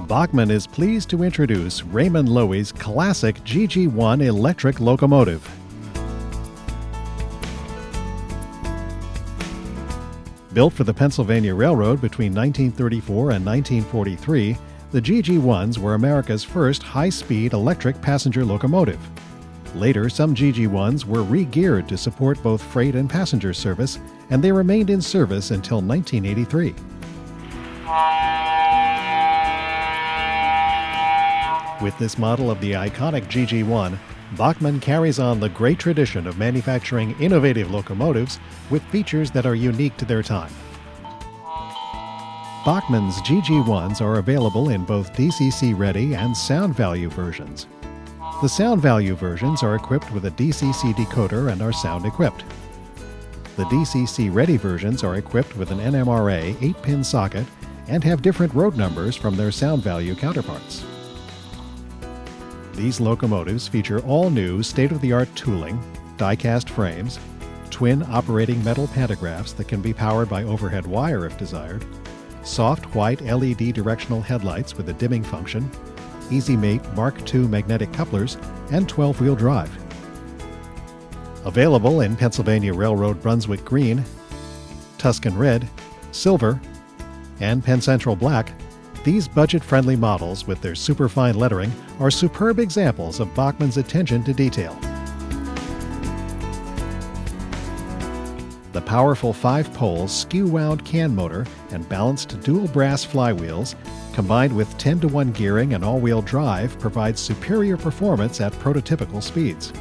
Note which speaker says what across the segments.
Speaker 1: Bachmann is pleased to introduce Raymond Loewy's classic GG1 electric locomotive. Built for the Pennsylvania Railroad between 1934 and 1943, the GG1s were America's first high-speed electric passenger locomotive. Later, some GG1s were re-geared to support both freight and passenger service, and they remained in service until 1983. With this model of the iconic GG1, Bachmann carries on the great tradition of manufacturing innovative locomotives with features that are unique to their time. Bachmann's GG1s are available in both DCC-ready and sound value versions. The sound value versions are equipped with a DCC decoder and are sound-equipped. The DCC-ready versions are equipped with an NMRA 8-pin socket and have different road numbers from their sound value counterparts. These locomotives feature all-new state-of-the-art tooling, die-cast frames, twin operating metal pantographs that can be powered by overhead wire if desired, soft white LED directional headlights with a dimming function, Easy-Mate Mark II magnetic couplers, and 12-wheel drive. Available in Pennsylvania Railroad Brunswick Green, Tuscan Red, Silver, and Penn Central Black, these budget-friendly models with their superfine lettering are superb examples of Bachmann's attention to detail. The powerful 5-pole skew-wound can motor and balanced dual brass flywheels, combined with 10-to-1 gearing and all-wheel drive, provides superior performance at prototypical speeds.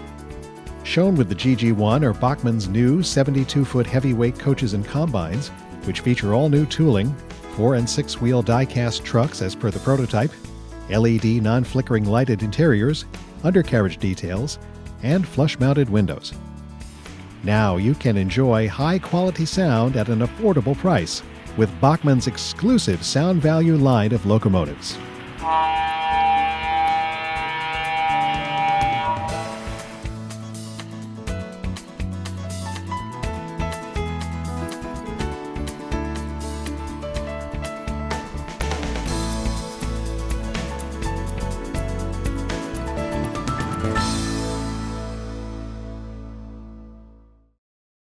Speaker 1: Shown with the GG1 are Bachmann's new 72-foot heavyweight coaches and combines, which feature all-new tooling, 4- and 6-wheel die-cast trucks as per the prototype, LED non-flickering lighted interiors, undercarriage details, and flush-mounted windows. Now you can enjoy high-quality sound at an affordable price with Bachmann's exclusive sound value line of locomotives.